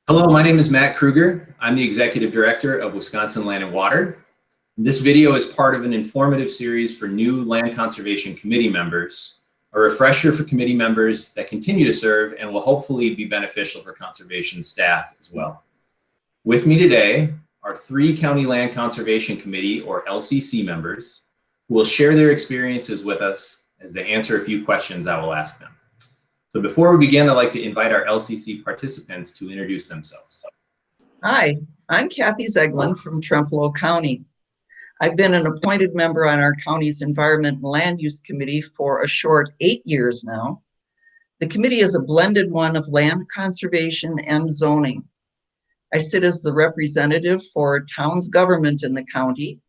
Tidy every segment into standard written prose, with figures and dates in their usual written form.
Hello, my name is Matt Kruger. I'm the Executive Director of Wisconsin Land & Water. This video is part of an informative series for new Land Conservation Committee members, a refresher for committee members that continue to serve and will hopefully be beneficial for conservation staff as well. With me today are 3 County Land Conservation Committee or LCC members who will share their experiences with us as they answer a few questions I will ask them. So before we begin, I'd like to invite our LCC participants to introduce themselves. Hi, I'm Kathy Zeglin from Trempealeau County. I've been an appointed member on our county's Environment and Land Use Committee for a short 8 years now. The committee is a blended one of land conservation and zoning. I sit as the representative for town's government in the county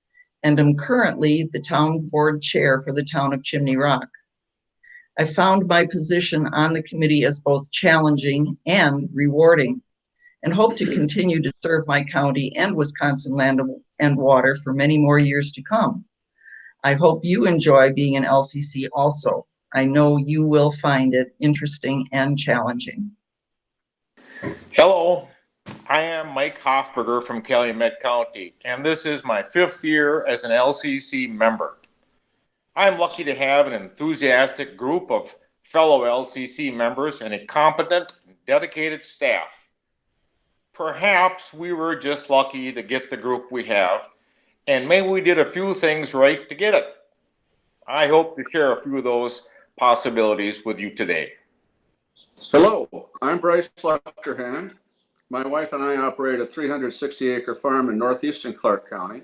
and am currently the town board chair for the town of Chimney Rock. I found my position on the committee as both challenging and rewarding, and hope to continue to serve my county and Wisconsin Land and Water for many more years to come. I hope you enjoy being an LCC also. I know you will find it interesting and challenging. Hello, I am Mike Hoffberger from Calumet County, and this is my 5th year as an LCC member. I'm lucky to have an enthusiastic group of fellow LCC members and a competent and dedicated staff. Perhaps we were just lucky to get the group we have, and maybe we did a few things right to get it. I hope to share a few of those possibilities with you today. Hello, I'm Bryce Lechterhand. My wife and I operate a 360-acre farm in northeastern Clark County.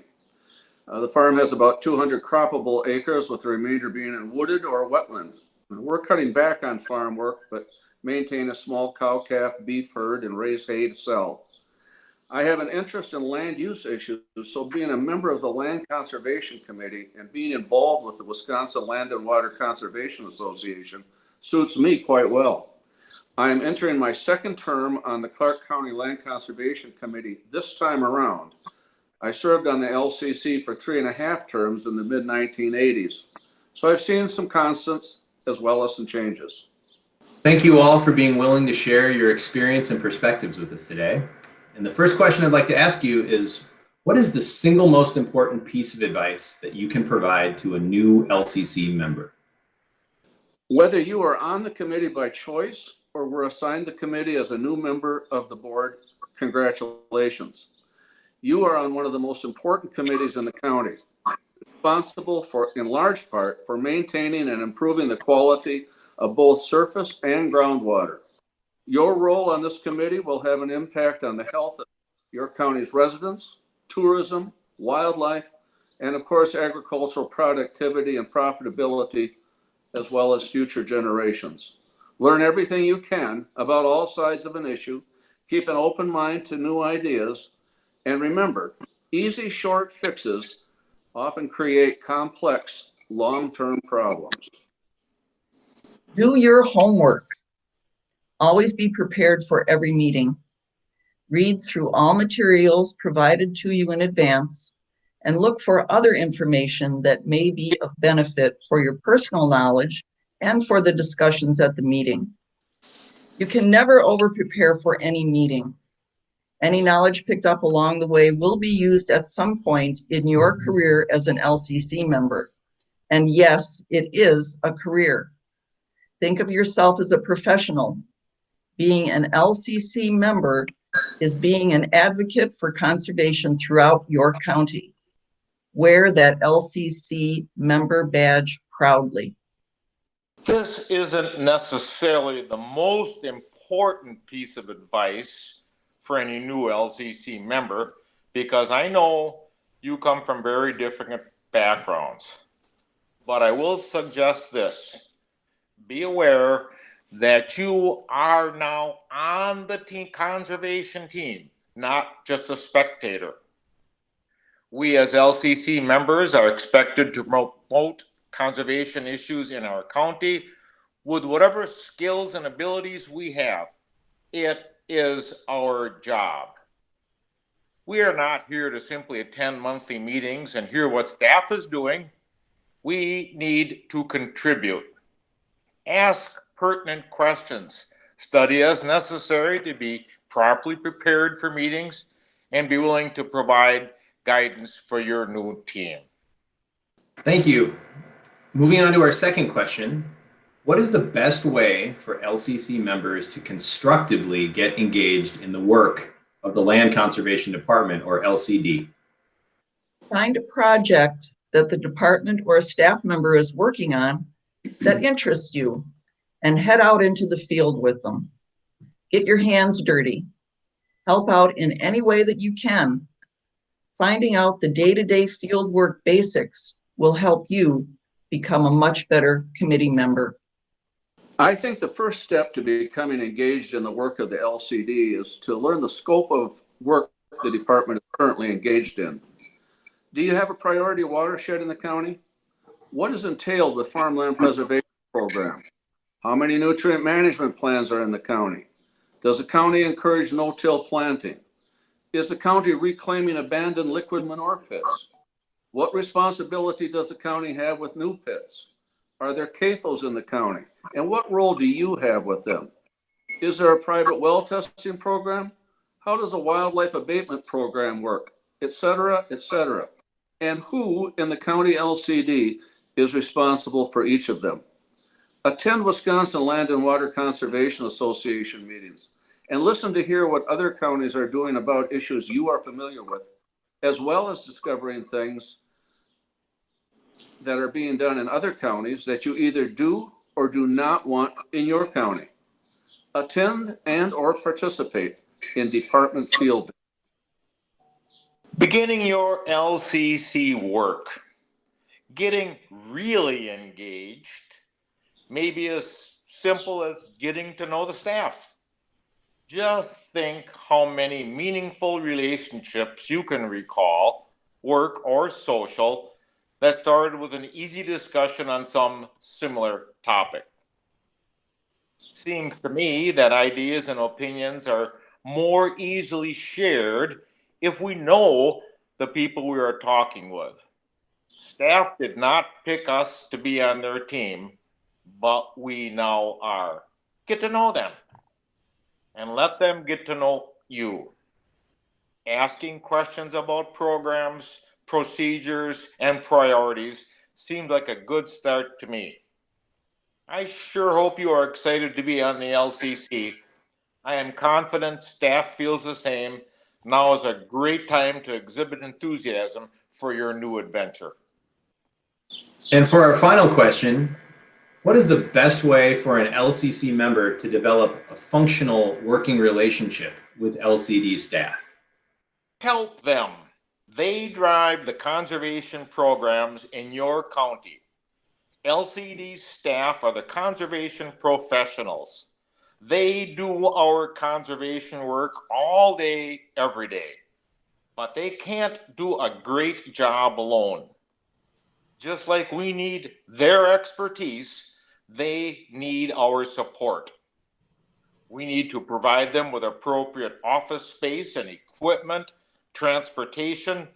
The farm has about 200 croppable acres, with the remainder being in wooded or wetland. We're cutting back on farm work, but maintain a small cow-calf beef herd and raise hay to sell. I have an interest in land use issues, so being a member of the Land Conservation Committee and being involved with the Wisconsin Land and Water Conservation Association suits me quite well. I am entering my 2nd term on the Clark County Land Conservation Committee this time around. I served on the LCC for 3.5 terms in the mid-1980s, so I've seen some constants as well as some changes. Thank you all for being willing to share your experience and perspectives with us today. And the first question I'd like to ask you is, what is the single most important piece of advice that you can provide to a new LCC member? Whether you are on the committee by choice or were assigned the committee as a new member of the board, congratulations. You are on one of the most important committees in the county, responsible for, in large part, for maintaining and improving the quality of both surface and groundwater. Your role on this committee will have an impact on the health of your county's residents, tourism, wildlife, and of course, agricultural productivity and profitability, as well as future generations. Learn everything you can about all sides of an issue, keep an open mind to new ideas, and remember, easy short fixes often create complex long-term problems. Do your homework. Always be prepared for every meeting. Read through all materials provided to you in advance and look for other information that may be of benefit for your personal knowledge and for the discussions at the meeting. You can never over-prepare for any meeting. Any knowledge picked up along the way will be used at some point in your career as an LCC member. And yes, it is a career. Think of yourself as a professional. Being an LCC member is being an advocate for conservation throughout your county. Wear that LCC member badge proudly. This isn't necessarily the most important piece of advice for any new LCC member, because I know you come from very different backgrounds. But I will suggest this: be aware that you are now on the conservation team, not just a spectator. We as LCC members are expected to promote conservation issues in our county with whatever skills and abilities we have. It is our job. We are not here to simply attend monthly meetings and hear what staff is doing. We need to contribute. Ask pertinent questions. Study as necessary to be properly prepared for meetings, and be willing to provide guidance for your new team. Thank you. Moving on to our second question. What is the best way for LCC members to constructively get engaged in the work of the Land Conservation Department, or LCD? Find a project that the department or a staff member is working on that interests you and head out into the field with them. Get your hands dirty. Help out in any way that you can. Finding out the day-to-day field work basics will help you become a much better committee member. I think the first step to becoming engaged in the work of the LCD is to learn the scope of work the department is currently engaged in. Do you have a priority watershed in the county? What is entailed with farmland preservation program? How many nutrient management plans are in the county? Does the county encourage no-till planting? Is the county reclaiming abandoned liquid manure pits? What responsibility does the county have with new pits? Are there CAFOs in the county? And what role do you have with them? Is there a private well testing program? How does a wildlife abatement program work? Et cetera, et cetera. And who in the county LCD is responsible for each of them? Attend Wisconsin Land and Water Conservation Association meetings and listen to hear what other counties are doing about issues you are familiar with, as well as discovering things that are being done in other counties that you either do or do not want in your county. Attend and or participate in department field. Beginning your LCC work, getting really engaged, maybe as simple as getting to know the staff. Just think how many meaningful relationships you can recall, work or social, that started with an easy discussion on some similar topic. Seems to me that ideas and opinions are more easily shared if we know the people we are talking with. Staff did not pick us to be on their team, but we now are. Get to know them and let them get to know you. Asking questions about programs, procedures, and priorities seemed like a good start to me. I sure hope you are excited to be on the LCC. I am confident staff feels the same. Now is a great time to exhibit enthusiasm for your new adventure. And for our final question, what is the best way for an LCC member to develop a functional working relationship with LCD staff? Help them. They drive the conservation programs in your county. LCD staff are the conservation professionals. They do our conservation work all day, every day. But they can't do a great job alone. Just like we need their expertise, they need our support. We need to provide them with appropriate office space and equipment, transportation,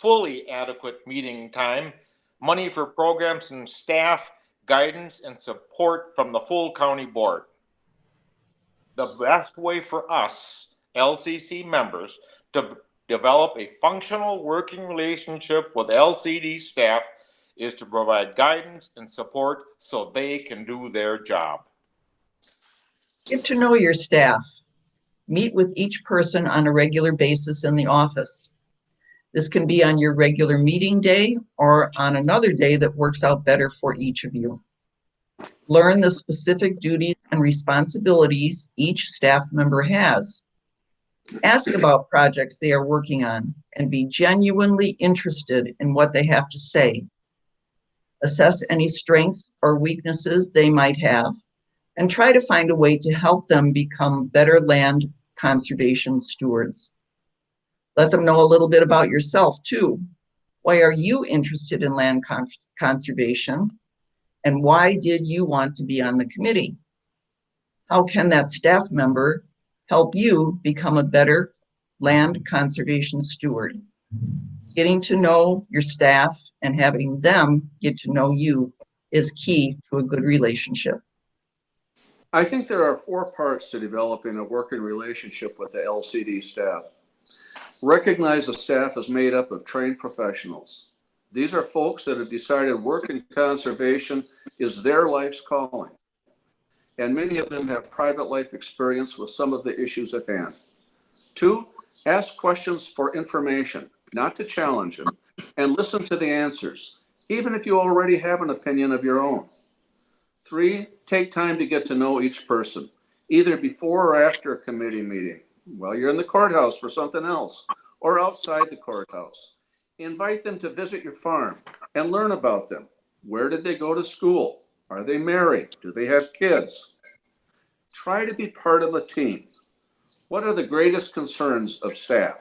fully adequate meeting time, money for programs and staff, guidance and support from the full county board. The best way for us, LCC members, to develop a functional working relationship with LCD staff is to provide guidance and support so they can do their job. Get to know your staff. Meet with each person on a regular basis in the office. This can be on your regular meeting day or on another day that works out better for each of you. Learn the specific duties and responsibilities each staff member has. Ask about projects they are working on and be genuinely interested in what they have to say. Assess any strengths or weaknesses they might have and try to find a way to help them become better land conservation stewards. Let them know a little bit about yourself too. Why are you interested in land conservation? And why did you want to be on the committee? How can that staff member help you become a better land conservation steward? Getting to know your staff and having them get to know you is key to a good relationship. I think there are 4 parts to developing a working relationship with the LCD staff. Recognize the staff is made up of trained professionals. These are folks that have decided work in conservation is their life's calling. And many of them have private life experience with some of the issues at hand. 2, ask questions for information, not to challenge them, and listen to the answers, even if you already have an opinion of your own. 3, take time to get to know each person, either before or after a committee meeting, while you're in the courthouse for something else, or outside the courthouse. Invite them to visit your farm and learn about them. Where did they go to school? Are they married? Do they have kids? Try to be part of a team. What are the greatest concerns of staff?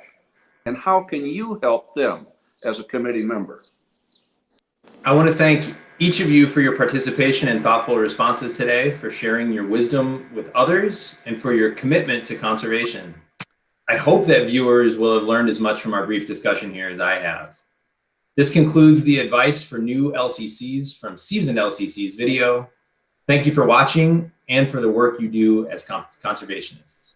And how can you help them as a committee member? I want to thank each of you for your participation and thoughtful responses today, for sharing your wisdom with others, and for your commitment to conservation. I hope that viewers will have learned as much from our brief discussion here as I have. This concludes the advice for new LCCs from seasoned LCCs video. Thank you for watching and for the work you do as conservationists.